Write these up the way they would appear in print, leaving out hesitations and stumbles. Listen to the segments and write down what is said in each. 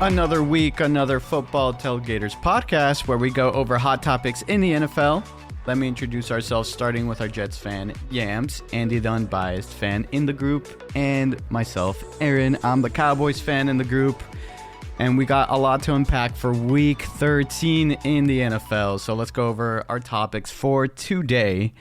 Another week, another Football Tailgaters podcast where we go over hot topics in the NFL. Let me introduce ourselves, starting with our Jets fan, Yams, Andy the unbiased fan in the group, and myself, Aaron. I'm the Cowboys fan in the group, and we got a lot to unpack for Week 13 in the NFL. So let's go over our topics for today.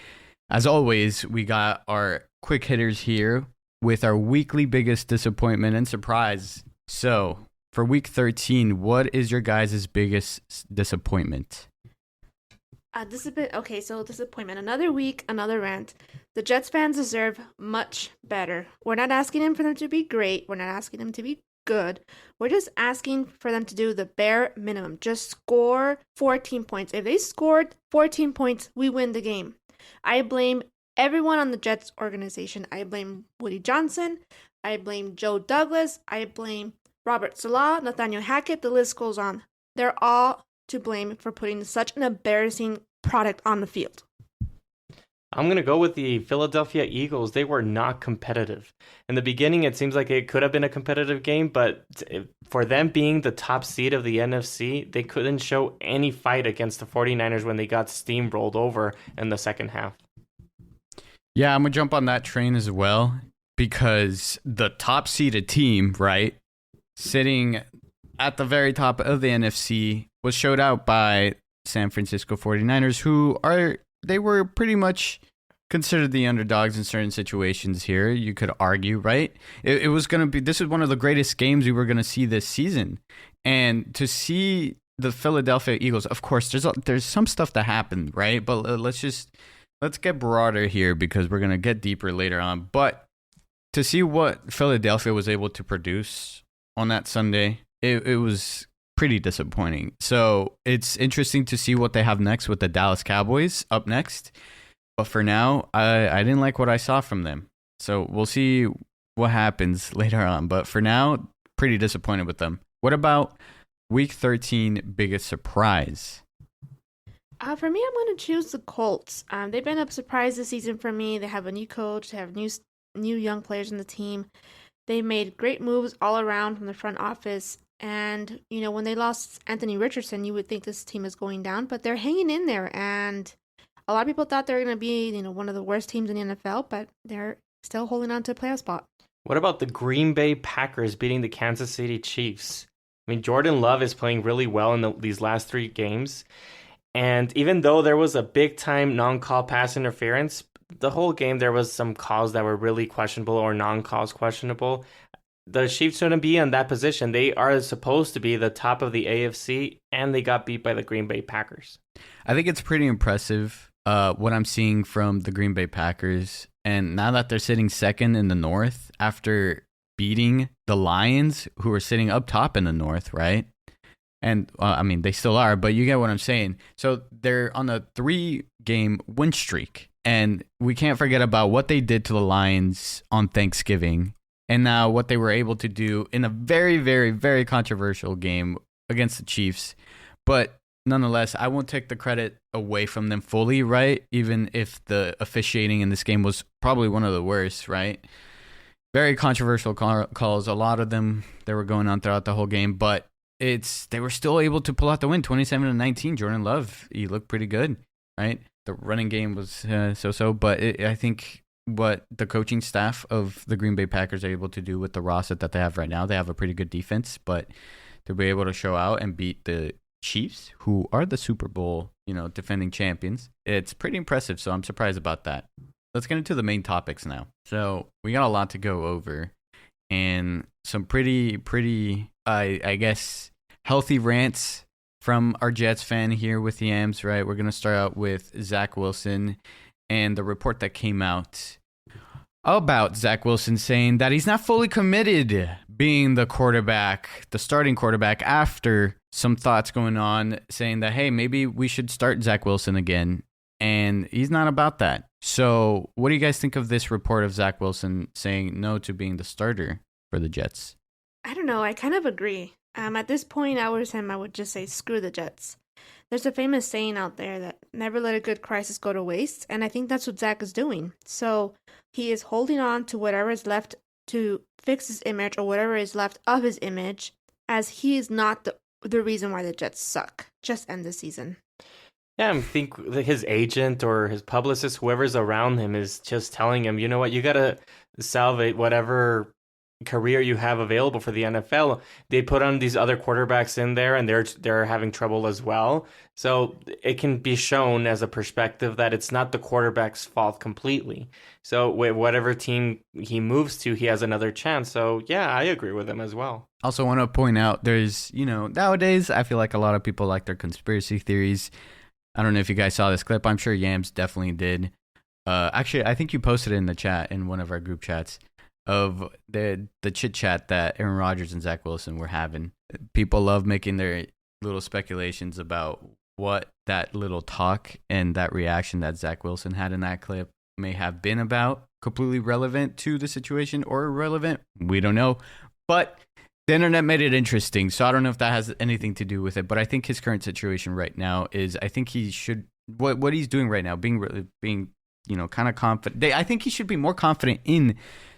As always, we got our quick hitters here with our weekly biggest disappointment and surprise. So for Week 13, what is your guys' biggest disappointment? Disappointment. Another week, another rant. The Jets fans deserve much better. We're not asking for them to be great. We're not asking them to be good. We're just asking for them to do the bare minimum. Just score 14 points. If they scored 14 points, we win the game. I blame everyone on the Jets organization. I blame Woody Johnson. I blame Joe Douglas. I blame Robert Saleh, Nathaniel Hackett. The list goes on. They're all to blame for putting such an embarrassing product on the field. I'm going to go with the Philadelphia Eagles. They were not competitive. In the beginning, it seems like it could have been a competitive game, but for them being the top seed of the NFC, they couldn't show any fight against the 49ers when they got steamrolled over in the second half. Yeah, I'm going to jump on that train as well, because the top seeded team, right, sitting at the very top of the NFC was showed out by San Francisco 49ers, they were pretty much considered the underdogs in certain situations here, you could argue, right? It was going to be, this is one of the greatest games we were going to see this season. And to see the Philadelphia Eagles, of course, there's some stuff that happened, right? But let's get broader here because we're going to get deeper later on. But to see what Philadelphia was able to produce on that Sunday, it was pretty disappointing. So it's interesting to see what they have next with the Dallas Cowboys up next. But for now, I didn't like what I saw from them. So we'll see what happens later on. But for now, pretty disappointed with them. What about Week 13 biggest surprise? For me, I'm going to choose the Colts. They've been a surprise this season for me. They have a new coach. They have new young players in the team. They made great moves all around from the front office. And, when they lost Anthony Richardson, you would think this team is going down, but they're hanging in there. And a lot of people thought they were going to be, one of the worst teams in the NFL, but they're still holding on to a playoff spot. What about the Green Bay Packers beating the Kansas City Chiefs? I mean, Jordan Love is playing really well in these last 3 games. And even though there was a big-time non-call pass interference, the whole game there was some calls that were really questionable or non-calls questionable. The Chiefs shouldn't be in that position. They are supposed to be the top of the AFC, and they got beat by the Green Bay Packers. I think it's pretty impressive what I'm seeing from the Green Bay Packers. And now that they're sitting second in the North after beating the Lions, who are sitting up top in the North, right? And, they still are, but you get what I'm saying. So they're on a 3-game win streak. And we can't forget about what they did to the Lions on Thanksgiving. And now what they were able to do in a very, very, very controversial game against the Chiefs. But nonetheless, I won't take the credit away from them fully, right? Even if the officiating in this game was probably one of the worst, right? Very controversial calls. A lot of them, they were going on throughout the whole game. But they were still able to pull out the win, 27-19. Jordan Love, he looked pretty good, right? The running game was so-so. But I think what the coaching staff of the Green Bay Packers are able to do with the roster that they have right now, they have a pretty good defense, but to be able to show out and beat the Chiefs, who are the Super Bowl, defending champions, it's pretty impressive. So I'm surprised about that. Let's get into the main topics now. So we got a lot to go over and some pretty, I guess, healthy rants from our Jets fan here with the Yams, right? We're going to start out with Zach Wilson and the report that came out about Zach Wilson saying that he's not fully committed being the starting quarterback, after some thoughts going on saying that, hey, maybe we should start Zach Wilson again. And he's not about that. So what do you guys think of this report of Zach Wilson saying no to being the starter for the Jets? I don't know. I kind of agree. At this point, I would just say screw the Jets. There's a famous saying out there that never let a good crisis go to waste, and I think that's what Zach is doing. So he is holding on to whatever is left to fix his image or whatever is left of his image as he is not the reason why the Jets suck. Just end the season. Yeah, I think that his agent or his publicist, whoever's around him, is just telling him, you know what, you got to salvage whatever career you have available for the NFL. They put on these other quarterbacks in there, and they're having trouble as well. So it can be shown as a perspective that it's not the quarterback's fault completely. So whatever team he moves to, he has another chance. So yeah, I agree with him as well. Also want to point out there's, nowadays I feel like a lot of people like their conspiracy theories. I don't know if you guys saw this clip. I'm sure Yams definitely did. Actually, I think you posted it in the chat in one of our group chats of the chit chat that Aaron Rodgers and Zach Wilson were having. People love making their little speculations about what that little talk and that reaction that Zach Wilson had in that clip may have been about. Completely relevant to the situation or irrelevant. We don't know. But the internet made it interesting, so I don't know if that has anything to do with it. But I think his current situation right now is, I think he should, what he's doing right now, being kind of confident. I think he should be more confident in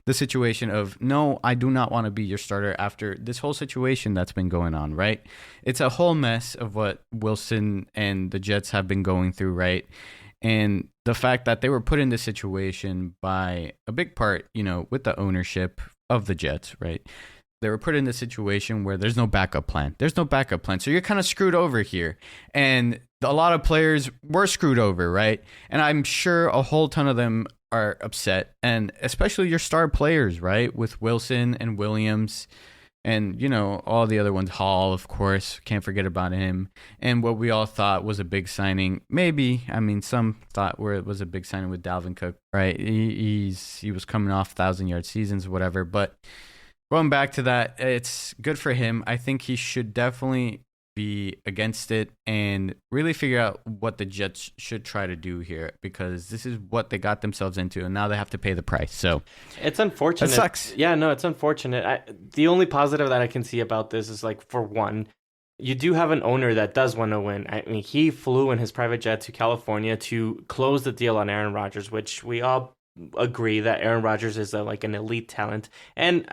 the situation of, no, I do not want to be your starter after this whole situation that's been going on, right? It's a whole mess of what Wilson and the Jets have been going through, right? And the fact that they were put in this situation by a big part, with the ownership of the Jets, right? They were put in this situation where there's no backup plan. There's no backup plan. So you're kind of screwed over here. And a lot of players were screwed over, right? And I'm sure a whole ton of them are upset. And especially your star players, right? With Wilson and Williams and, all the other ones. Hall, of course. Can't forget about him. And what we all thought was a big signing. Maybe, some thought where it was a big signing with Dalvin Cook, right? He was coming off 1,000-yard seasons, whatever. But going back to that, it's good for him. I think he should definitely be against it and really figure out what the Jets should try to do here, because this is what they got themselves into, and now they have to pay the price. So it's unfortunate. It sucks. Yeah, no, it's unfortunate. The only positive that I can see about this is, for one, you do have an owner that does want to win. He flew in his private jet to California to close the deal on Aaron Rodgers, which we all agree that Aaron Rodgers is an elite talent. And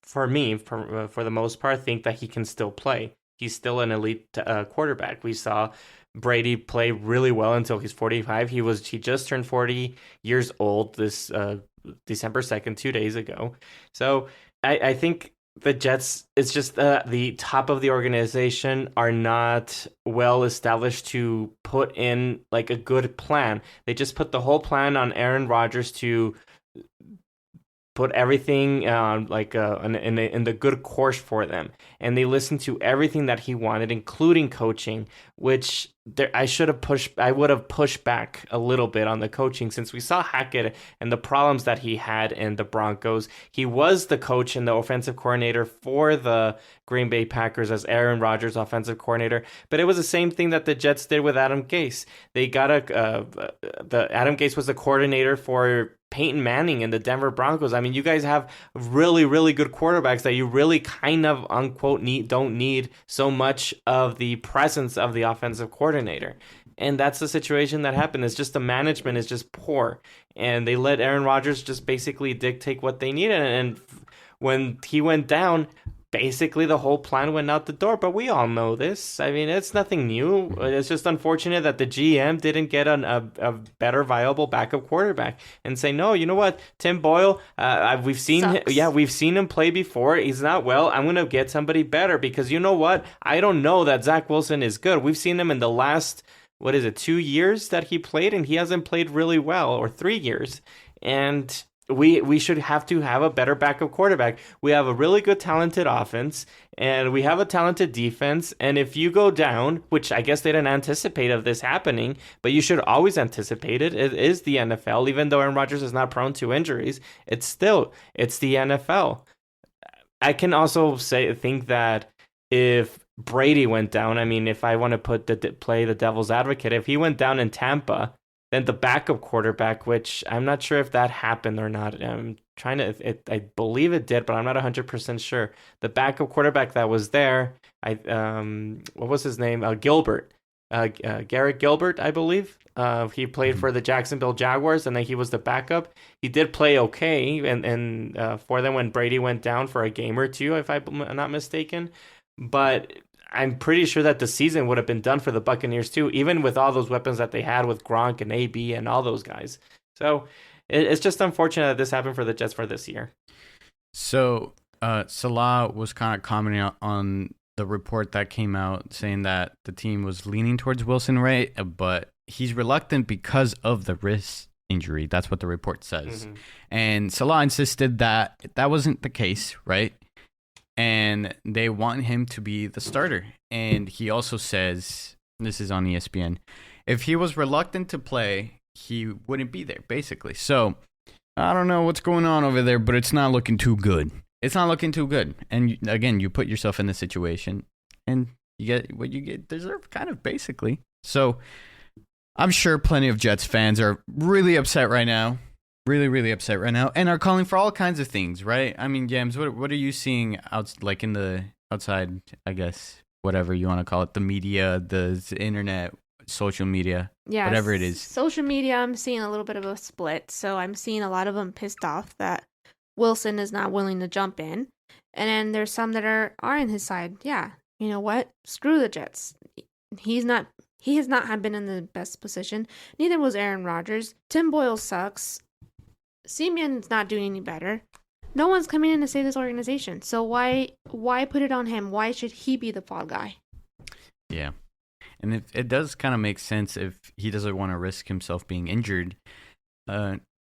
for the most part, think that he can still play. He's still an elite quarterback. We saw Brady play really well until he's 45. He just turned 40 years old this December 2nd, 2 days ago. So I think the Jets, it's just the top of the organization are not well established to put in a good plan. They just put the whole plan on Aaron Rodgers to put everything in the good course for them, and they listened to everything that he wanted, including coaching, which I would have pushed back a little bit on the coaching, since we saw Hackett and the problems that he had in the Broncos. He was the coach and the offensive coordinator for the Green Bay Packers as Aaron Rodgers' offensive coordinator, but it was the same thing that the Jets did with Adam Gase. They got Adam Gase was the coordinator for Peyton Manning and the Denver Broncos. You guys have really, really good quarterbacks that you really kind of, unquote, don't need so much of the presence of the offensive coordinator. And that's the situation that happened. It's just the management is just poor. And they let Aaron Rodgers just basically dictate what they needed. And when he went down, basically the whole plan went out the door. But we all know this. It's nothing new. It's just unfortunate that the GM didn't get a better viable backup quarterback and say, no, you know what, Tim Boyle, we've seen him play before. He's not well. I'm going to get somebody better, because you know what? I don't know that Zach Wilson is good. We've seen him in the last, 2 years that he played, and he hasn't played really well, or 3 years. And we should have to have a better backup quarterback. We have a really good, talented offense, and we have a talented defense. And if you go down, which I guess they didn't anticipate of this happening, but you should always anticipate it. It is the NFL. Even though Aaron Rodgers is not prone to injuries, it's the NFL. I can also think that if Brady went down, if I want to play the devil's advocate, if he went down in Tampa, then the backup quarterback, which I'm not sure if that happened or not. I believe it did, but I'm not 100% sure. The backup quarterback that was there, what was his name? Gilbert. Garrett Gilbert, I believe. He played for the Jacksonville Jaguars, and then he was the backup. He did play okay, and for them when Brady went down for a game or two, if I'm not mistaken. but I'm pretty sure that the season would have been done for the Buccaneers too, even with all those weapons that they had with Gronk and AB and all those guys. So it's just unfortunate that this happened for the Jets for this year. So Salah was kind of commenting on the report that came out saying that the team was leaning towards Wilson, right? But he's reluctant because of the wrist injury. That's what the report says. Mm-hmm. And Salah insisted that that wasn't the case, right? And they want him to be the starter. And he also says, this is on ESPN, if he was reluctant to play, he wouldn't be there, basically. So I don't know what's going on over there, but it's not looking too good. It's not looking too good. And again, you put yourself in this situation and you get what you deserve, kind of, basically. So I'm sure plenty of Jets fans are really upset right now. Really, really upset right now, and are calling for all kinds of things, right? I mean, James, what are you seeing like in the outside, I guess, whatever you want to call it, the media, the internet, social media, whatever it is. Social media, I'm seeing a little bit of a split. So I'm seeing a lot of them pissed off that Wilson is not willing to jump in. And then there's some that are on his side. Yeah, you know what? Screw the Jets. He has not been in the best position. Neither was Aaron Rodgers. Tim Boyle sucks. Simeon's not doing any better. No one's coming in to save this organization. So why put it on him? Why should he be the fall guy? Yeah. And it does kind of make sense if he doesn't want to risk himself being injured,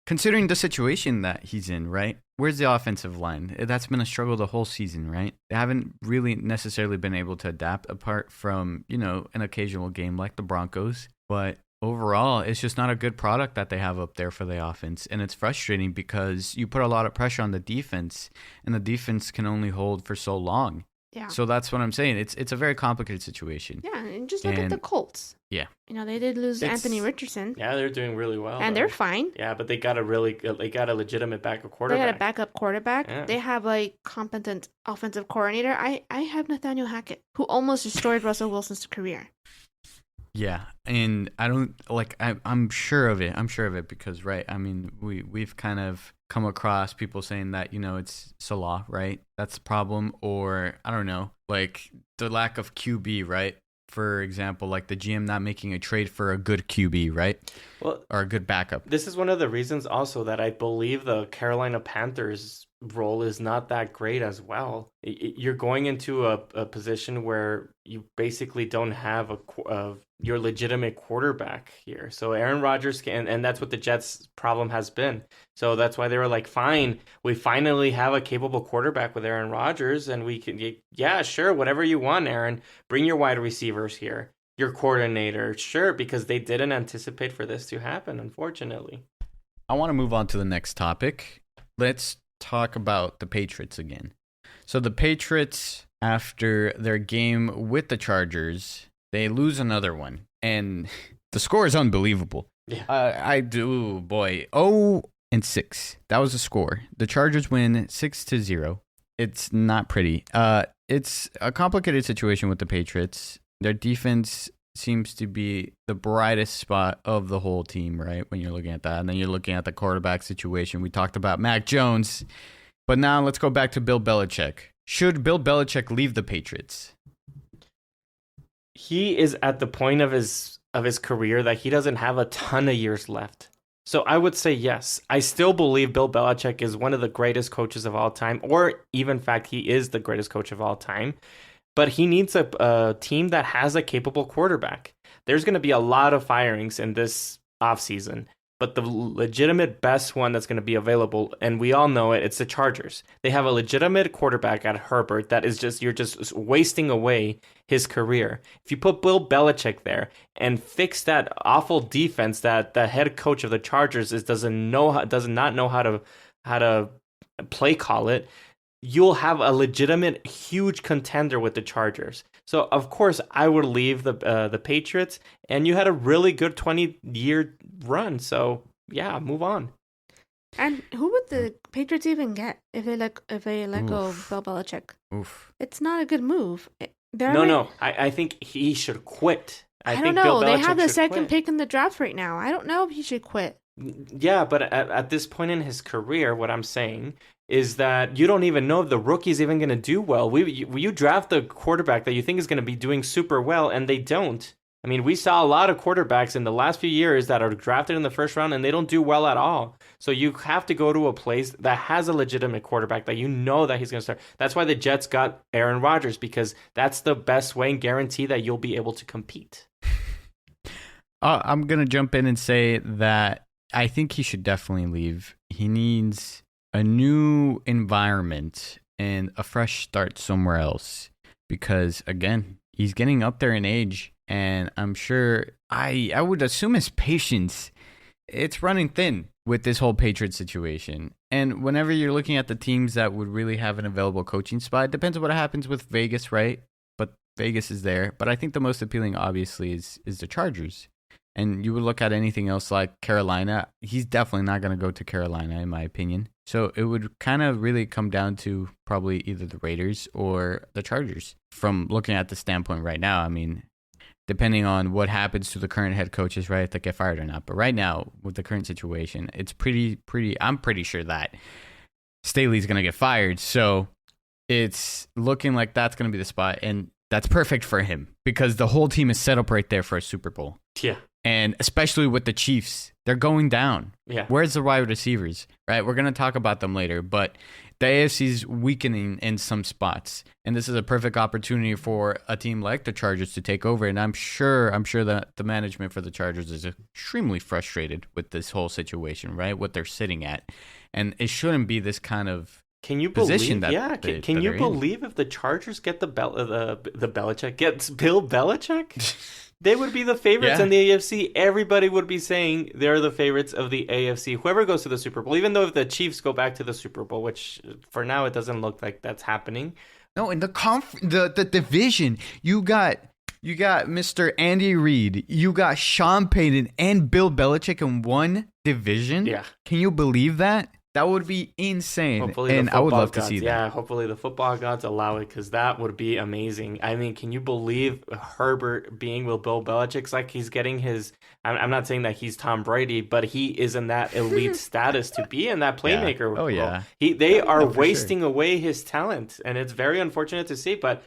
considering the situation that he's in, right? Where's the offensive line? That's been a struggle the whole season, right? They haven't really necessarily been able to adapt apart from, an occasional game like the Broncos. But overall, it's just not a good product that they have up there for the offense. And it's frustrating because you put a lot of pressure on the defense, and the defense can only hold for so long. Yeah. So that's what I'm saying. It's a very complicated situation. Yeah, and just look at the Colts. Yeah. They did lose Anthony Richardson. Yeah, they're doing really well. And they're fine. Yeah, but they got a legitimate backup quarterback. They got a backup quarterback. Yeah. They have a competent offensive coordinator. I have Nathaniel Hackett, who almost destroyed Russell Wilson's career. Yeah, and I don't I'm sure of it. I'm sure of it because, right, I mean, we've kind of come across people saying that, it's Salah, right? That's the problem. Or, I don't know, like the lack of QB, right? For example, like the GM not making a trade for a good QB, right? Well, or a good backup. This is one of the reasons also that I believe the Carolina Panthers role is not that great as well. You're going into a position where you basically don't have your legitimate quarterback here. So Aaron Rodgers and that's what the Jets' problem has been. So that's why they were like, fine, we finally have a capable quarterback with Aaron Rodgers, and we can, yeah, sure, whatever you want, Aaron. Bring your wide receivers here, your coordinator, sure, because they didn't anticipate for this to happen, unfortunately. I want to move on to the next topic. Let's talk about the Patriots again. So the Patriots, after their game with the Chargers, they lose another one, and the score is unbelievable. Yeah, 0-6. That was the score. The Chargers win 6-0. It's not pretty. It's a complicated situation with the Patriots. Their defense seems to be the brightest spot of the whole team, right? When you're looking at that, and then you're looking at the quarterback situation. We talked about Mac Jones, but now let's go back to Bill Belichick. Should Bill Belichick leave the Patriots? He is at the point of his career that he doesn't have a ton of years left. So I would say yes. I still believe Bill Belichick is one of the greatest coaches of all time, or even in fact, he is the greatest coach of all time. But he needs a team that has a capable quarterback. There's going to be a lot of firings in this offseason, but the legitimate best one that's going to be available, and we all know it, it's the Chargers. They have a legitimate quarterback at Herbert that is you're just wasting away his career. If you put Bill Belichick there and fix that awful defense that the head coach of the Chargers does not know how to play call it, you'll have a legitimate huge contender with the Chargers. So of course I would leave the Patriots, and you had a really good 20-year run. So yeah, move on. And who would the Patriots even get if they let go of Bill Belichick? Oof. It's not a good move. No. I think he should quit. I don't know. They have the second pick in the draft right now. I don't know if he should quit. Yeah, but at this point in his career, what I'm saying is that you don't even know if the rookie's even going to do well. You draft the quarterback that you think is going to be doing super well, and they don't. I mean, we saw a lot of quarterbacks in the last few years that are drafted in the first round, and they don't do well at all. So you have to go to a place that has a legitimate quarterback that you know that he's going to start. That's why the Jets got Aaron Rodgers, because that's the best way and guarantee that you'll be able to compete. I'm going to jump in and say that I think he should definitely leave. He needs a new environment and a fresh start somewhere else because, again, he's getting up there in age, and I'm sure I would assume his patience, it's running thin with this whole Patriots situation. And whenever you're looking at the teams that would really have an available coaching spot, it depends on what happens with Vegas, right? But Vegas is there. But I think the most appealing, obviously, is the Chargers. And you would look at anything else like Carolina. He's definitely not going to go to Carolina, in my opinion. So it would kind of really come down to probably either the Raiders or the Chargers. From looking at the standpoint right now, I mean, depending on what happens to the current head coaches, right, if they get fired or not. But right now, with the current situation, it's I'm pretty sure that Staley's going to get fired. So it's looking like that's going to be the spot. And that's perfect for him because the whole team is set up right there for a Super Bowl. Yeah. And especially with the Chiefs, they're going down. Yeah. Where's the wide receivers, right? We're going to talk about them later, but the AFC's weakening in some spots. And this is a perfect opportunity for a team like the Chargers to take over. And I'm sure that the management for the Chargers is extremely frustrated with this whole situation, right? What they're sitting at. And it shouldn't be this kind of Can you position believe? Can you believe if the Chargers get the Belichick gets Bill Belichick? They would be the favorites in the AFC. Everybody would be saying they're the favorites of the AFC. Whoever goes to the Super Bowl, even though if the Chiefs go back to the Super Bowl, which for now it doesn't look like that's happening. No, in the the division, you got Mr. Andy Reid, you got Sean Payton and Bill Belichick in one division. Yeah, can you believe that? That would be insane, hopefully and I would love to see that. Yeah, hopefully the football gods allow it because that would be amazing. I mean, can you believe Herbert being with Bill Belichick? It's like he's getting his. I'm not saying that he's Tom Brady, but he is in that elite status to be in that playmaker. Yeah. Oh yeah, they are wasting away his talent, and it's very unfortunate to see. But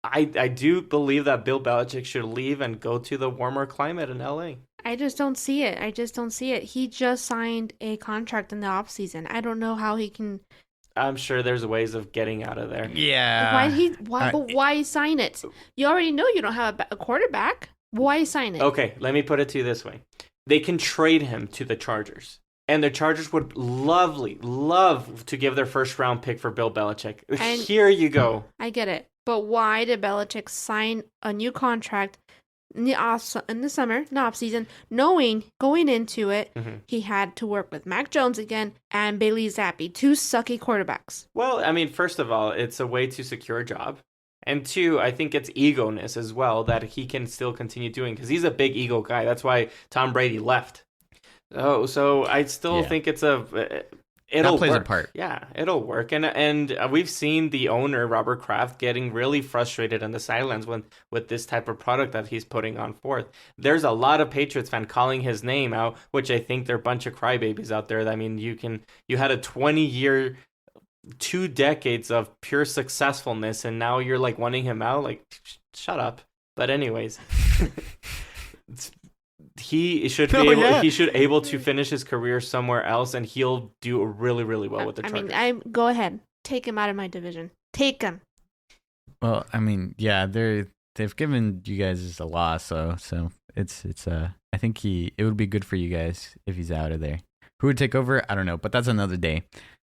I do believe that Bill Belichick should leave and go to the warmer climate in LA. I just don't see it. He just signed a contract in the offseason. I don't know how he can. I'm sure there's ways of getting out of there. Yeah. Why sign it? You already know you don't have a quarterback. Why sign it? Okay, let me put it to you this way. They can trade him to the Chargers. And the Chargers would love to give their first round pick for Bill Belichick. And here you go. I get it. But why did Belichick sign a new contract in the summer, the offseason, knowing going into it, he had to work with Mac Jones again and Bailey Zappi, two sucky quarterbacks? Well, I mean, first of all, it's a way to secure a job. And two, I think it's ego-ness as well that he can still continue doing because he's a big ego guy. That's why Tom Brady left. So I still think it's it'll plays work. A part. Yeah, it'll work. And we've seen the owner, Robert Kraft, getting really frustrated on the sidelines with this type of product that he's putting on forth. There's a lot of Patriots fans calling his name out, which I think they're a bunch of crybabies out there. I mean, you had a 20-year, 2 decades of pure successfulness, and now you're like wanting him out? Like, shut up. But anyways, he should be able to finish his career somewhere else, and he'll do really, really well with the Chargers. Go ahead, take him out of my division. Take him. Well, I mean, yeah, they've given you guys a loss, so it's I think it would be good for you guys if he's out of there. Who would take over? I don't know, but that's another day.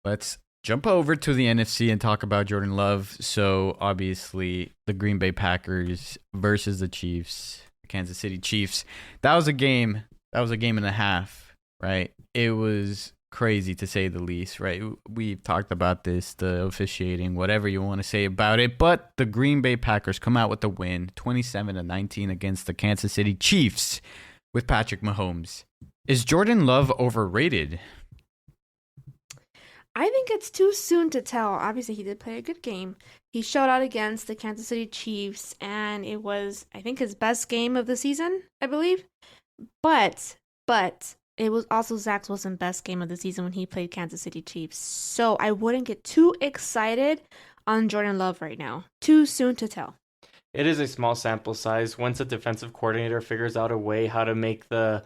Let's jump over to the NFC and talk about Jordan Love. So obviously, the Green Bay Packers versus the Chiefs. Kansas City Chiefs. That was a game and a half, right? It was crazy to say the least, right? We've talked about this, the officiating, whatever you want to say about it, but the Green Bay Packers come out with the win, 27-19 against the Kansas City Chiefs with Patrick Mahomes. Is Jordan Love overrated? I think it's too soon to tell. Obviously, he did play a good game. He showed out against the Kansas City Chiefs, and it was, I think, his best game of the season, I believe. But it was also Zach Wilson's best game of the season when he played Kansas City Chiefs. So I wouldn't get too excited on Jordan Love right now. Too soon to tell. It is a small sample size. Once a defensive coordinator figures out a way how to make the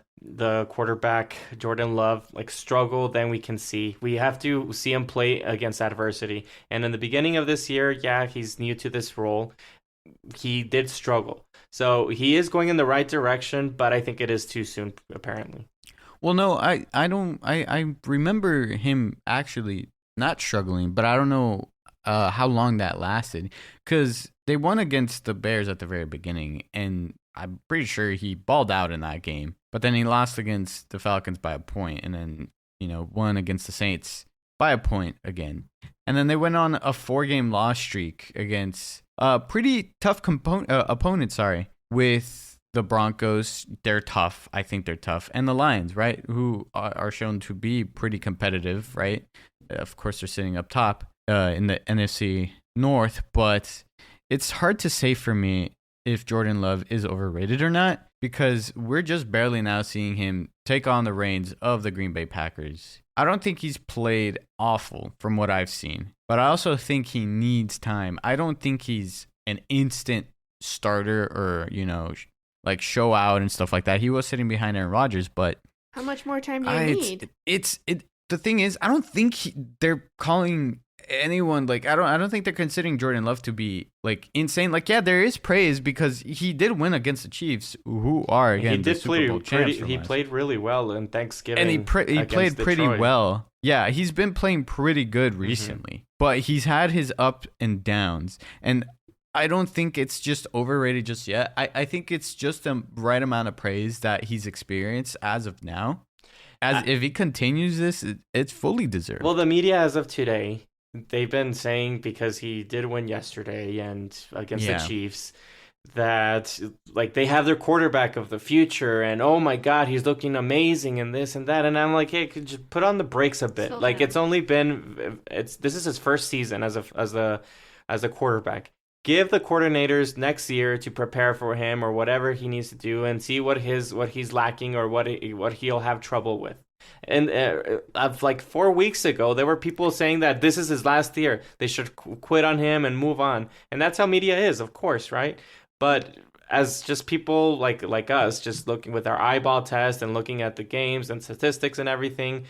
quarterback Jordan Love like struggle, then we can see. We have to see him play against adversity. And in the beginning of this year, yeah, he's new to this role. He did struggle. So he is going in the right direction, but I think it is too soon, apparently. Well, no, I remember him actually not struggling, but I don't know how long that lasted, because they won against the Bears at the very beginning, and I'm pretty sure he balled out in that game. But then he lost against the Falcons by a point, and then won against the Saints by a point again, and then they went on a 4-game loss streak against a pretty tough opponent. Sorry, with the Broncos. They're tough. I think they're tough, and the Lions, right, who are shown to be pretty competitive, right? Of course, they're sitting up top in the NFC North, but it's hard to say for me if Jordan Love is overrated or not, because we're just barely now seeing him take on the reins of the Green Bay Packers. I don't think he's played awful from what I've seen, but I also think he needs time. I don't think he's an instant starter or, like show out and stuff like that. He was sitting behind Aaron Rodgers, but how much more time do you need? The thing is, I don't think they're calling anyone, like, I don't think they're considering Jordan Love to be like insane. Like, yeah, there is praise because he did win against the Chiefs, who are again the Super Bowl champs. He played really well in Thanksgiving, and he played pretty well. Yeah, he's been playing pretty good recently, but he's had his up and downs, and I don't think it's just overrated just yet. I think it's just the right amount of praise that he's experienced as of now. If he continues this, it's fully deserved. Well, the media as of today, they've been saying, because he did win yesterday and against the Chiefs, that like they have their quarterback of the future, and oh my God, he's looking amazing and this and that. And I'm like, hey, could you put on the brakes a bit? Like, it's only been this is his first season as a quarterback. Give the coordinators next year to prepare for him or whatever he needs to do, and see what he's lacking or what he'll have trouble with. And like 4 weeks ago, there were people saying that this is his last year. They should quit on him and move on. And that's how media is, of course, right? But as just people like us, just looking with our eyeball test and looking at the games and statistics and everything,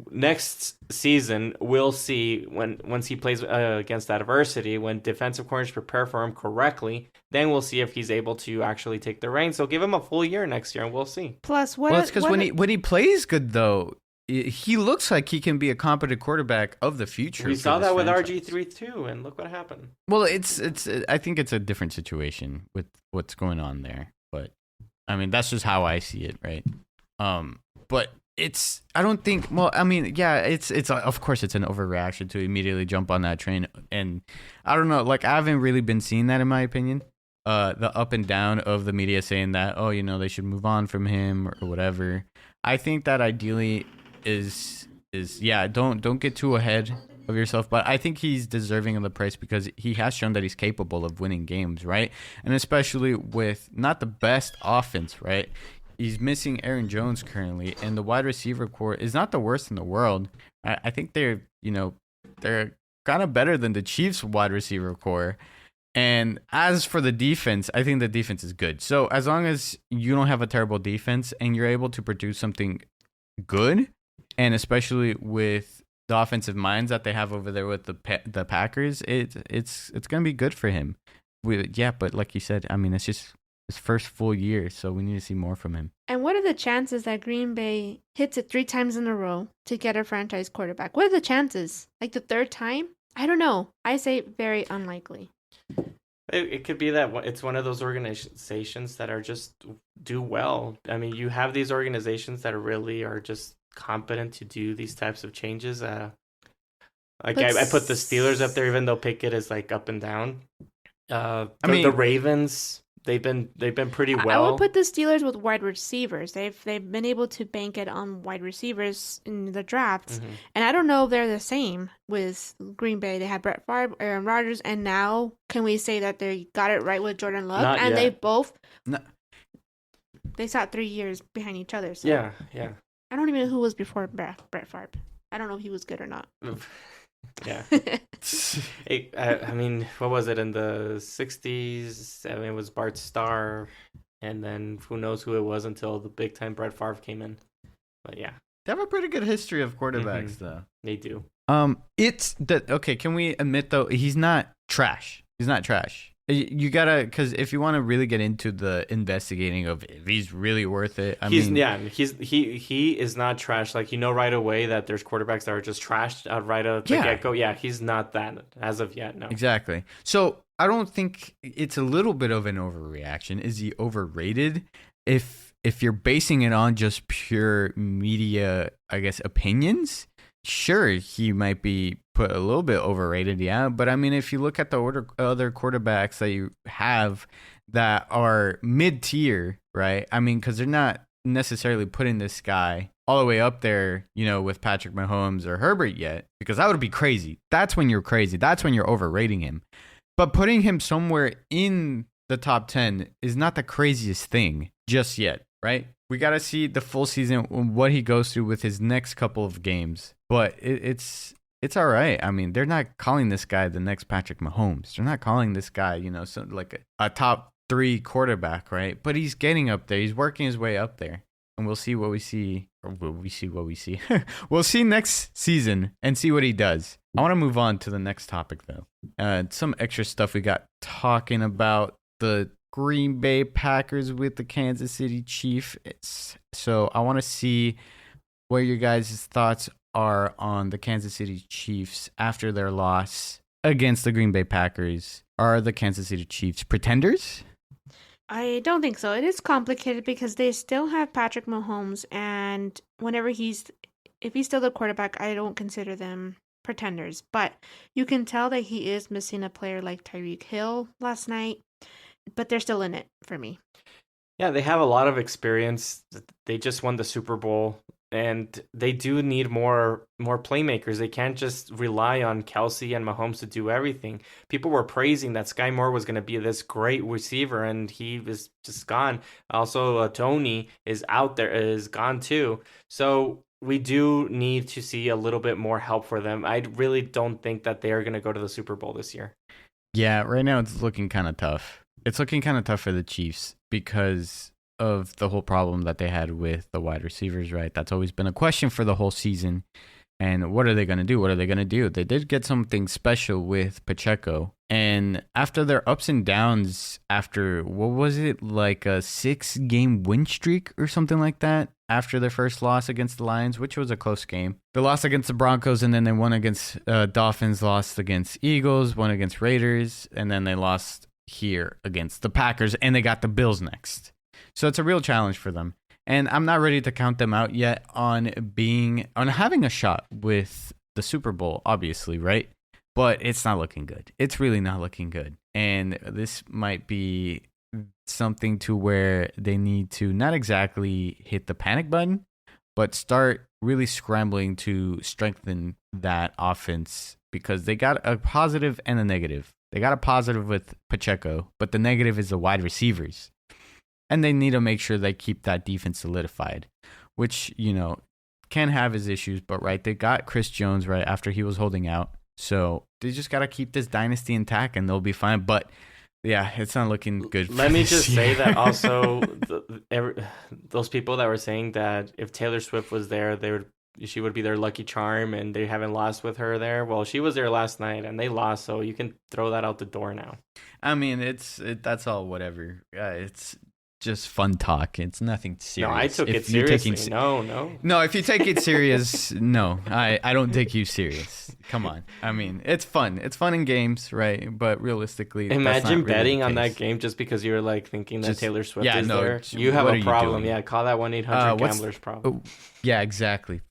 next season we'll see once he plays against adversity, when defensive coordinators prepare for him correctly, then we'll see if he's able to actually take the reins. So give him a full year next year and we'll see. Plus, it's because when he plays good, though, he looks like he can be a competent quarterback of the future. We saw that with RG3 too, and look what happened. Well, I think it's a different situation with what's going on there, but I mean, that's just how I see it, right? But I don't think, well, I mean, yeah, it's of course it's an overreaction to immediately jump on that train. And I don't know, like, I haven't really been seeing that, in my opinion. The up and down of the media saying that, oh, they should move on from him or whatever. I think that ideally is yeah, don't get too ahead of yourself. But I think he's deserving of the price because he has shown that he's capable of winning games, right? And especially with not the best offense, right? He's missing Aaron Jones currently, and the wide receiver core is not the worst in the world. I think they're kind of better than the Chiefs' wide receiver core. And as for the defense, I think the defense is good. So as long as you don't have a terrible defense and you're able to produce something good, and especially with the offensive minds that they have over there with the Packers, it's going to be good for him. But like you said, I mean, it's just his first full year, so we need to see more from him. And what are the chances that Green Bay hits it 3 times in a row to get a franchise quarterback? What are the chances? Like the 3rd time? I don't know. I say very unlikely. It could be that it's one of those organizations that are just do well. I mean, you have these organizations that are just competent to do these types of changes. I put the Steelers up there, even though Pickett is like up and down. The Ravens. They've been pretty well. I would put the Steelers with wide receivers. They've been able to bank it on wide receivers in the drafts. Mm-hmm. And I don't know if they're the same with Green Bay. They had Brett Favre, Aaron Rodgers, and now can we say that they got it right with Jordan Love? Not yet. They both they sat 3 years behind each other. So. Yeah. I don't even know who was before Brett Favre. I don't know if he was good or not. Yeah. I mean, what was it in the 60s? I mean, it was Bart Starr, and then who knows who it was until the big time Brett Favre came in. But yeah. They have a pretty good history of quarterbacks, though. They do. It's that okay. Can we admit though he's not trash? He's not trash. You gotta, because if you want to really get into the investigating of if he's really worth it, he is not trash. Like, right away that there's quarterbacks that are just trashed out right at the get go. Yeah, he's not that as of yet. No, exactly. So I don't think it's a little bit of an overreaction. Is he overrated? If you're basing it on just pure media, I guess, opinions, sure, he might be put a little bit overrated, yeah. But I mean, if you look at the other quarterbacks that you have that are mid-tier, right? I mean, because they're not necessarily putting this guy all the way up there, with Patrick Mahomes or Herbert yet, because that would be crazy. That's when you're crazy. That's when you're overrating him. But putting him somewhere in the top 10 is not the craziest thing just yet, right? We got to see the full season, what he goes through with his next couple of games. But it's all right. I mean, they're not calling this guy the next Patrick Mahomes. They're not calling this guy, like a top 3 quarterback, right? But he's getting up there. He's working his way up there. And we'll see what we see. Or will we see what we see? We'll see next season and see what he does. I want to move on to the next topic, though. Some extra stuff we got talking about the Green Bay Packers with the Kansas City Chiefs. So I want to see what your guys' thoughts are on the Kansas City Chiefs after their loss against the Green Bay Packers. Are the Kansas City Chiefs pretenders? I don't think so. It is complicated because they still have Patrick Mahomes, and if he's still the quarterback, I don't consider them pretenders. But you can tell that he is missing a player like Tyreek Hill last night, but they're still in it for me. Yeah, they have a lot of experience. They just won the Super Bowl, and they do need more playmakers. They can't just rely on Kelsey and Mahomes to do everything. People were praising that Sky Moore was going to be this great receiver, and he is just gone. Also, Tony is gone too. So we do need to see a little bit more help for them. I really don't think that they are going to go to the Super Bowl this year. Yeah, right now it's looking kind of tough. It's looking kind of tough for the Chiefs because of the whole problem that they had with the wide receivers, right? That's always been a question for the whole season. And what are they going to do? What are they going to do? They did get something special with Pacheco. And after their ups and downs, after, what was it, like a 6-game win streak or something like that, after their first loss against the Lions, which was a close game. They lost against the Broncos, and then they won against Dolphins, lost against Eagles, won against Raiders, and then they lost here against the Packers, and they got the Bills next. So it's a real challenge for them. And I'm not ready to count them out yet on having a shot with the Super Bowl, obviously, right? But it's not looking good. It's really not looking good. And this might be something to where they need to not exactly hit the panic button, but start really scrambling to strengthen that offense, because they got a positive and a negative. They got a positive with Pacheco, but the negative is the wide receivers. And they need to make sure they keep that defense solidified, which, can have his issues. But, right, they got Chris Jones, right, after he was holding out. So they just got to keep this dynasty intact, and they'll be fine. But, yeah, it's not looking good. Let me just say that also those people that were saying that if Taylor Swift was there, she would be their lucky charm, and they haven't lost with her there. Well, she was there last night, and they lost, so you can throw that out the door now. I mean, that's all whatever. It's just fun talk. It's nothing serious. No, I took it seriously. No, if you take it serious, no, I don't take you serious. Come on. I mean, it's fun. It's fun in games, right? But realistically, imagine really betting on that game just because you were like thinking that Taylor Swift is there. You have a problem. Yeah, call that 1-800-GAMBLERS problem. Yeah, exactly.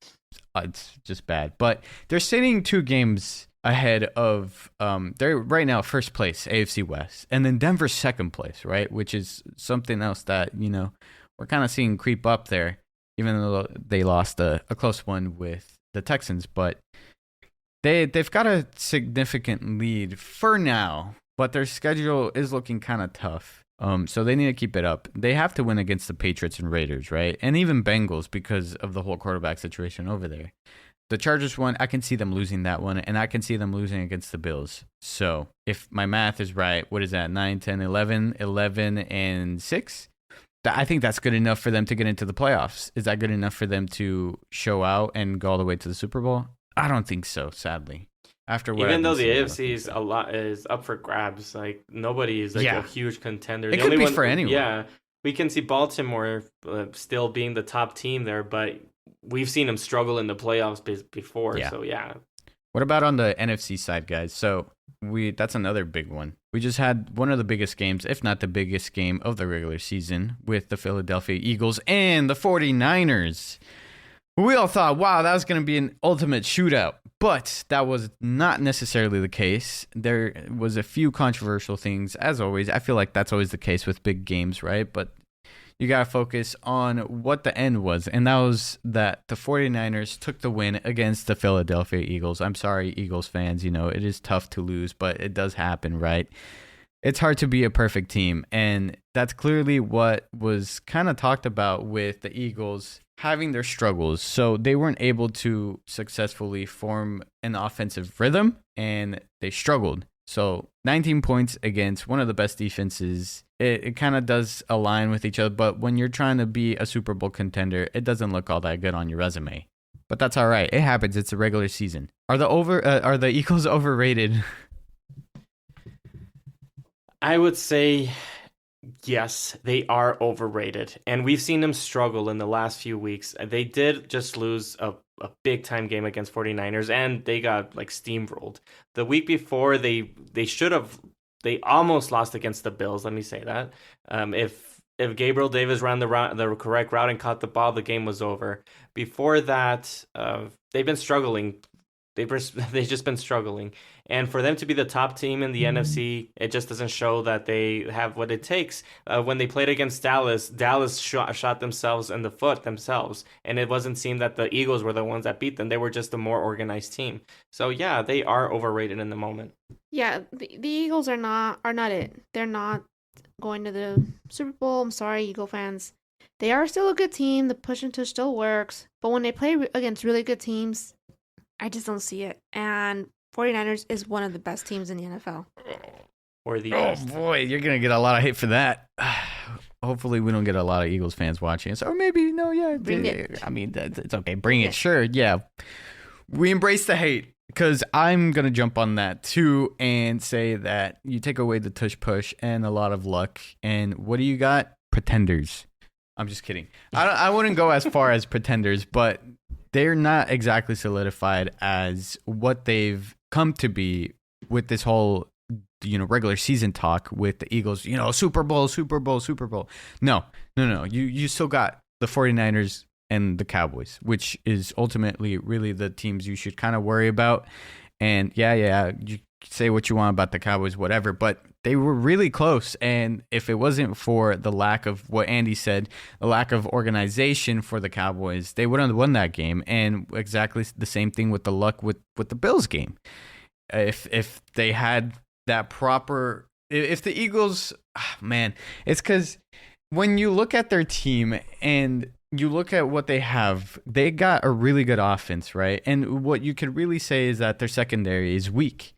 It's just bad. But they're sitting 2 games ahead of they're right now first place, AFC West, and then Denver's second place, right, which is something else that we're kind of seeing creep up there, even though they lost a close one with the Texans. But they've got a significant lead for now, but their schedule is looking kind of tough. So they need to keep it up. They have to win against the Patriots and Raiders, right? And even Bengals because of the whole quarterback situation over there. The Chargers one, I can see them losing that one, and I can see them losing against the Bills. So if my math is right, what is that? 9, 10, 11, 11, and 6? I think that's good enough for them to get into the playoffs. Is that good enough for them to show out and go all the way to the Super Bowl? I don't think so, sadly. After what Even though I've the been AFC seeing, is a lot is up for grabs, like nobody is like Yeah. a huge contender. It The could only be for anyone. Yeah, we can see Baltimore still being the top team there, but we've seen them struggle in the playoffs before. Yeah. So yeah, What about on the NFC side, guys? So that's another big one. We just had one of the biggest games, if not the biggest game of the regular season, with the Philadelphia Eagles and the 49ers. We all thought, wow, that was going to be an ultimate shootout. But that was not necessarily the case. There was a few controversial things, as always. I feel like that's always the case with big games, right? But you got to focus on what the end was. And that was that the 49ers took the win against the Philadelphia Eagles. I'm sorry, Eagles fans. It is tough to lose, but it does happen, right? It's hard to be a perfect team. And that's clearly what was kind of talked about with the Eagles having their struggles. So they weren't able to successfully form an offensive rhythm, and they struggled. So 19 points against one of the best defenses. It kind of does align with each other, but when you're trying to be a Super Bowl contender, it doesn't look all that good on your resume. But that's all right. It happens. It's a regular season. Are the Eagles overrated? I would say yes, they are overrated, and we've seen them struggle in the last few weeks. They did just lose a big time game against 49ers, and they got like steamrolled. The week before, they almost lost against the Bills. Let me say that. If Gabriel Davis ran the correct route and caught the ball, the game was over. Before that, they've been struggling. They've just been struggling. And for them to be the top team in the NFC, it just doesn't show that they have what it takes. When they played against Dallas shot themselves in the foot themselves. And it wasn't seen that the Eagles were the ones that beat them. They were just a more organized team. So, yeah, they are overrated in the moment. Yeah, the Eagles are not it. They're not going to the Super Bowl. I'm sorry, Eagle fans. They are still a good team. The push and tush still works. But when they play against really good teams, I just don't see it. And 49ers is one of the best teams in the NFL. Or the Oh, boy, you're going to get a lot of hate for that. Hopefully, we don't get a lot of Eagles fans watching us. Or maybe, no, yeah. Bring it. I mean, it's okay. Bring it. Sure, yeah. We embrace the hate because I'm going to jump on that too and say that you take away the tush push and a lot of luck. And what do you got? Pretenders. I'm just kidding. I wouldn't go as far as pretenders, but they're not exactly solidified as what they've come to be with this whole, regular season talk with the Eagles, Super Bowl, Super Bowl, Super Bowl. No. You still got the 49ers and the Cowboys, which is ultimately really the teams you should kind of worry about. And yeah, you say what you want about the Cowboys, whatever, but they were really close. And if it wasn't for the lack of what Andy said, the lack of organization for the Cowboys, they would have won that game. And exactly the same thing with the luck with the Bills game. If they had that proper, if the Eagles, man, it's because when you look at their team and you look at what they have, they got a really good offense, right? And what you could really say is that their secondary is weak.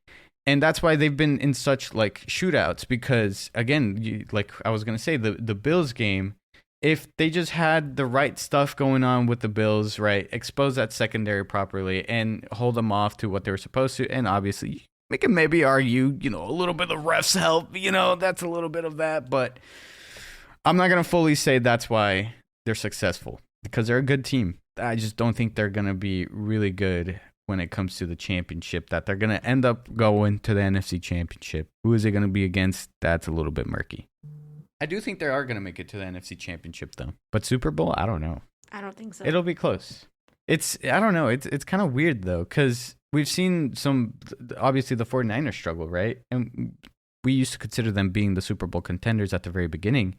And that's why they've been in such shootouts because, again, like I was going to say, the Bills game, if they just had the right stuff going on with the Bills, right, expose that secondary properly and hold them off to what they were supposed to, and obviously we can maybe argue, a little bit of refs help, that's a little bit of that, but I'm not going to fully say that's why they're successful because they're a good team. I just don't think they're going to be really good when it comes to the championship, that they're going to end up going to the NFC Championship. Who is it going to be against? That's a little bit murky. I do think they are going to make it to the NFC Championship, though. But Super Bowl, I don't know. I don't think so. It'll be close. I don't know. It's kind of weird, though, because we've seen obviously the 49ers struggle, right? And we used to consider them being the Super Bowl contenders at the very beginning.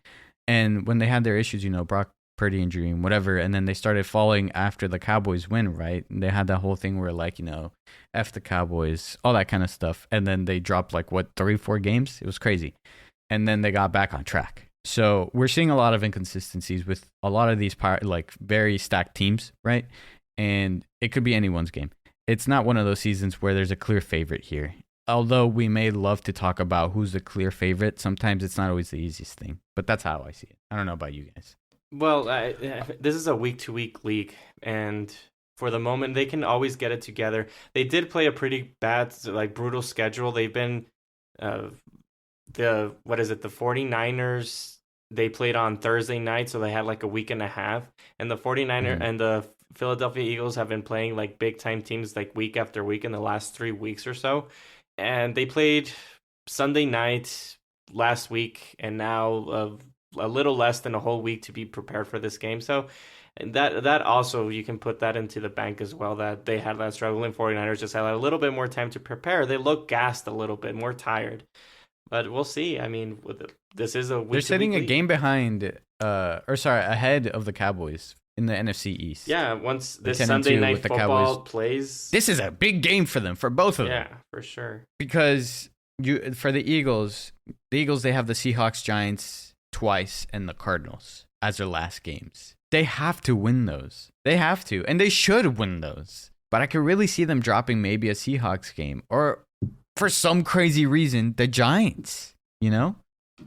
And when they had their issues, Brock Purdy injury and whatever, and then they started falling after the Cowboys win, right? And they had that whole thing where F the Cowboys, all that kind of stuff, and then they dropped 3-4 games. It was crazy. and then they got back on track. So we're seeing a lot of inconsistencies with a lot of these like very stacked teams, right? And it could be anyone's game. It's not one of those seasons where there's a clear favorite here. Although we may love to talk about who's the clear favorite, sometimes it's not always the easiest thing. But that's how I see it. I don't know about you guys. Well, this is a week-to-week league, and for the moment, they can always get it together. They did play a pretty bad, like, brutal schedule. They've been, the 49ers, they played on Thursday night, so they had like a week and a half. And the 49ers and the Philadelphia Eagles have been playing like big-time teams like week after week in the last 3 weeks or so. And they played Sunday night last week, and now a little less than a whole week to be prepared for this game. So that also, you can put that into the bank as well, that they had that struggling 49ers just had a little bit more time to prepare. They look gassed a little bit, more tired. But we'll see. I mean, this is a week. They're sitting a game behind, ahead of the Cowboys in the NFC East. Yeah, once this Sunday night football plays. This is a big game for them, for both of them. Yeah, for sure. Because for the Eagles, they have the Seahawks, Giants twice, and the Cardinals as their last games. They have to win those. They have to, and they should win those. But I could really see them dropping maybe a Seahawks game, or for some crazy reason, the Giants. You know,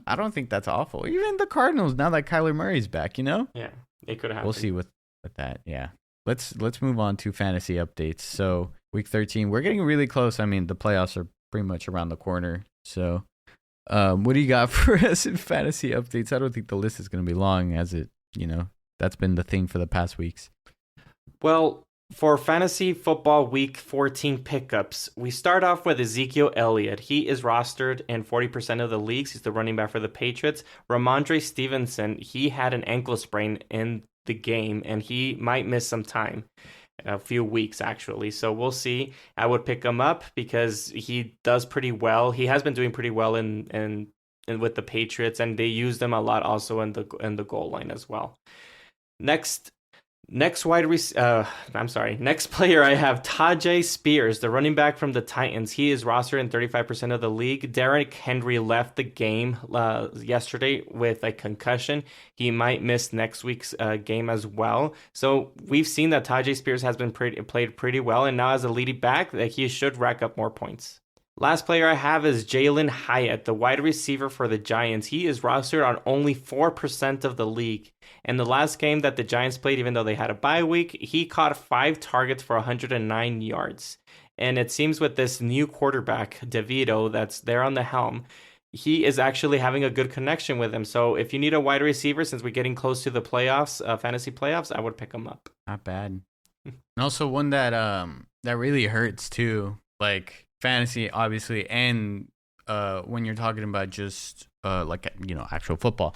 I don't think that's awful. Even the Cardinals, now that Kyler Murray's back, you know. Yeah, it could happen. We'll see with that. Yeah, let's move on to fantasy updates. So week 13, we're getting really close. I mean, the playoffs are pretty much around the corner. So, what do you got for us in fantasy updates? I don't think the list is going to be long, as it, that's been the thing for the past weeks. Well, for fantasy football week 14 pickups, we start off with Ezekiel Elliott. He is rostered in 40% of the leagues. He's the running back for the Patriots. Ramondre Stevenson, he had an ankle sprain in the game, and he might miss some time. A few weeks, actually. So we'll see. I would pick him up because he does pretty well. He has been doing pretty well in with the Patriots, and they use them a lot also in the goal line as well. Next player I have Tajay Spears, the running back from the Titans. He is rostered in 35% of the league. Derrick Henry left the game yesterday with a concussion. He might miss next week's game as well. So we've seen that Tajay Spears has been played pretty well, and now as a leading back, that he should rack up more points. Last player I have is Jalen Hyatt, the wide receiver for the Giants. He is rostered on only 4% of the league. In the last game that the Giants played, even though they had a bye week, he caught 5 targets for 109 yards. And it seems with this new quarterback, DeVito, that's there on the helm, he is actually having a good connection with him. So if you need a wide receiver, since we're getting close to the playoffs, fantasy playoffs, I would pick him up. Not bad. And also one that really hurts too, like fantasy, obviously, and when you're talking about just actual football,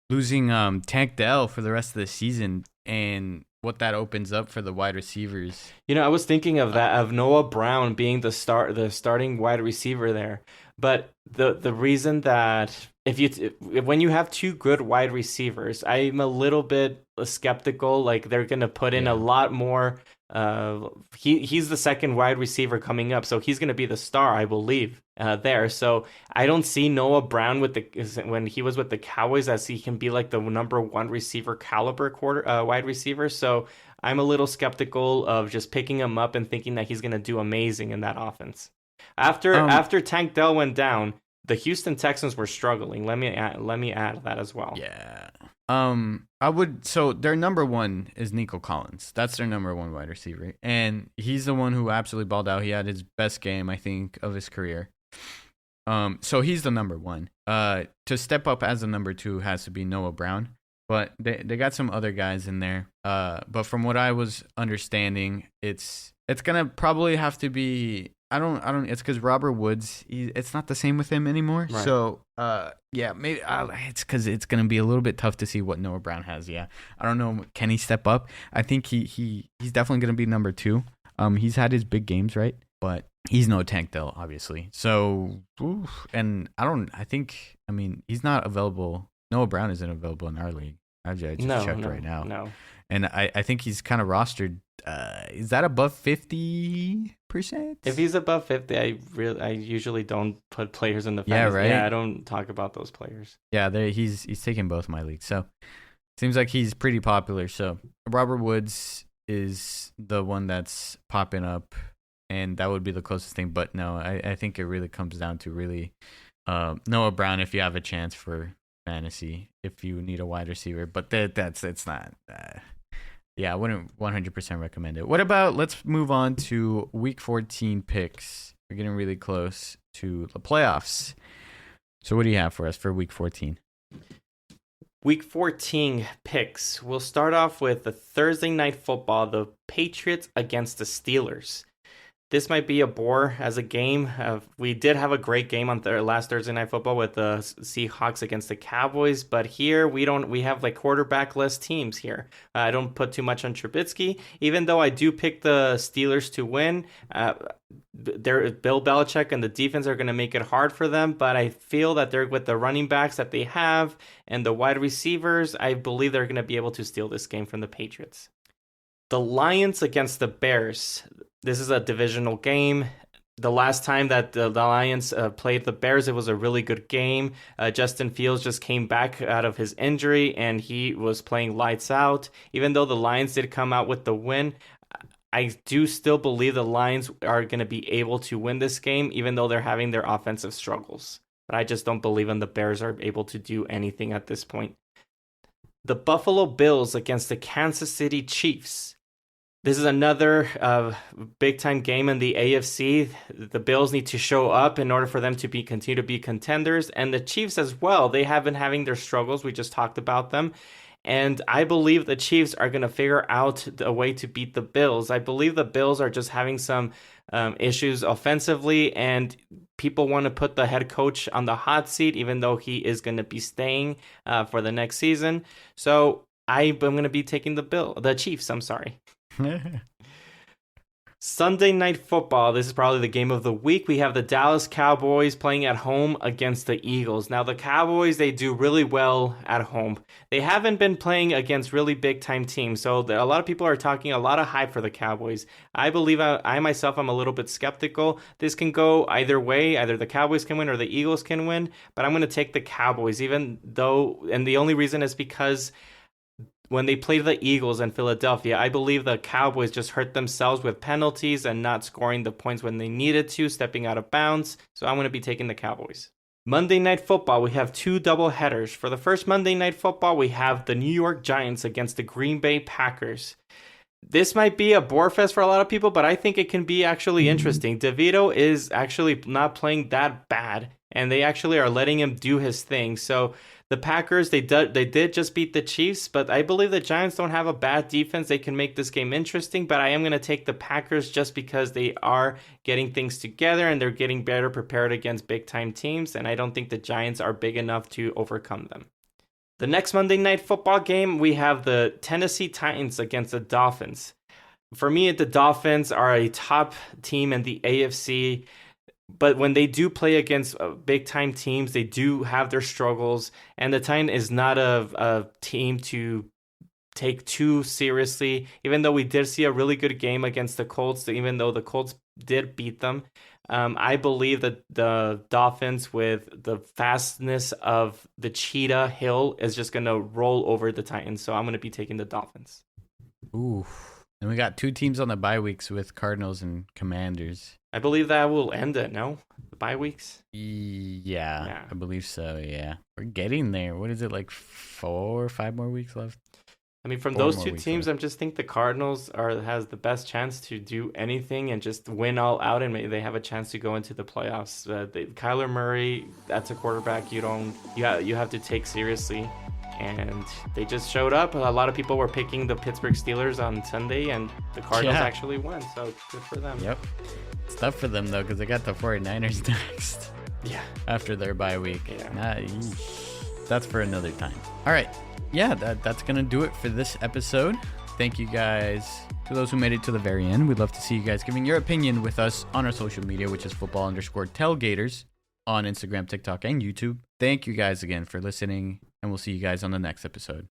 losing Tank Dell for the rest of the season, and what that opens up for the wide receivers. I was thinking of that, of Noah Brown being the starting wide receiver there. But the reason that when you have 2 good wide receivers, I'm a little bit skeptical. Like, they're gonna put in a lot more. He's the second wide receiver coming up, so he's going to be the star, I believe, there. So I don't see Noah Brown when he was with the Cowboys as he can be like the number 1 receiver caliber wide receiver. So I'm a little skeptical of just picking him up and thinking that he's going to do amazing in that offense. After Tank Dell went down, the Houston Texans were struggling. Let me add that as well. Yeah. So their number 1 is Nico Collins. That's their number 1 wide receiver. And he's the one who absolutely balled out. He had his best game, I think, of his career. So he's the number 1. To step up as the number 2 has to be Noah Brown. But they got some other guys in there. But from what I was understanding, it's gonna probably have to be, it's because Robert Woods, it's not the same with him anymore. Right. So, maybe it's because it's going to be a little bit tough to see what Noah Brown has. Yeah. I don't know. Can he step up? I think he's definitely going to be number 2. He's had his big games, right? But he's no Tank Dell, obviously. So, he's not available. Noah Brown isn't available in our league. I just checked right now. No. And I think he's kind of rostered. Is that above 50%? 50%. If he's above 50, I usually don't put players in the fantasy. Yeah, right? Yeah, I don't talk about those players. Yeah, he's taken both my leagues. So seems like he's pretty popular. So Robert Woods is the one that's popping up, and that would be the closest thing. But no, I think it really comes down to really Noah Brown if you have a chance for fantasy, if you need a wide receiver. But it's not. Yeah, I wouldn't 100% recommend it. What about, let's move on to Week 14 picks. We're getting really close to the playoffs. So what do you have for us for Week 14? Week 14 picks. We'll start off with the Thursday night football, the Patriots against the Steelers. This might be a bore as a game. We did have a great game on last Thursday night football with the Seahawks against the Cowboys, but here we have like quarterback-less teams here. I don't put too much on Trubisky, even though I do pick the Steelers to win. Bill Belichick and the defense are going to make it hard for them, but I feel that they're with the running backs that they have and the wide receivers, I believe they're going to be able to steal this game from the Patriots. The Lions against the Bears. This is a divisional game. The last time that the Lions played the Bears, it was a really good game. Justin Fields just came back out of his injury, and he was playing lights out. Even though the Lions did come out with the win, I do still believe the Lions are going to be able to win this game, even though they're having their offensive struggles. But I just don't believe in the Bears are able to do anything at this point. The Buffalo Bills against the Kansas City Chiefs. This is another big-time game in the AFC. The Bills need to show up in order for them to continue to be contenders. And the Chiefs as well. They have been having their struggles. We just talked about them. And I believe the Chiefs are going to figure out a way to beat the Bills. I believe the Bills are just having some issues offensively. And people want to put the head coach on the hot seat, even though he is going to be staying for the next season. So I'm going to be taking the Chiefs. I'm sorry. Sunday night football. This is probably the game of the week. We have the Dallas Cowboys playing at home against the Eagles. Now, the Cowboys, they do really well at home. They haven't been playing against really big-time teams, so a lot of people are talking a lot of hype for the Cowboys. I believe I myself am a little bit skeptical. This can go either way. Either the Cowboys can win or the Eagles can win, but I'm going to take the Cowboys, even though, and the only reason is because when they played the Eagles in Philadelphia, I believe the Cowboys just hurt themselves with penalties and not scoring the points when they needed to, stepping out of bounds. So I'm going to be taking the Cowboys. Monday Night Football, we have two double headers. For the first Monday Night Football, we have the New York Giants against the Green Bay Packers. This might be a bore fest for a lot of people, but I think it can be actually interesting. DeVito is actually not playing that bad, and they actually are letting him do his thing. So the Packers, they did just beat the Chiefs, but I believe the Giants don't have a bad defense. They can make this game interesting, but I am going to take the Packers just because they are getting things together and they're getting better prepared against big-time teams, and I don't think the Giants are big enough to overcome them. The next Monday Night Football game, we have the Tennessee Titans against the Dolphins. For me, the Dolphins are a top team in the AFC. But when they do play against big-time teams, they do have their struggles. And the Titans is not a team to take too seriously. Even though we did see a really good game against the Colts, even though the Colts did beat them, I believe that the Dolphins, with the fastness of the Cheetah Hill, is just going to roll over the Titans. So I'm going to be taking the Dolphins. Ooh. And we got two teams on the bye weeks with Cardinals and Commanders. I believe that will end it, no? The bye weeks? Yeah, I believe so, yeah. We're getting there. What is it, like 4 or 5 more weeks left? I mean, from those two teams, I just think the Cardinals has the best chance to do anything and just win all out, and maybe they have a chance to go into the playoffs. Kyler Murray, that's a quarterback you have to take seriously. And they just showed up. A lot of people were picking the Pittsburgh Steelers on Sunday, and the Cardinals actually won. So good for them. Yep. It's tough for them, though, because they got the 49ers next. Yeah. After their bye week. Yeah. That's for another time. All right. Yeah, that's going to do it for this episode. Thank you guys. To those who made it to the very end, we'd love to see you guys giving your opinion with us on our social media, which is football_tailgaters on Instagram, TikTok, and YouTube. Thank you guys again for listening, and we'll see you guys on the next episode.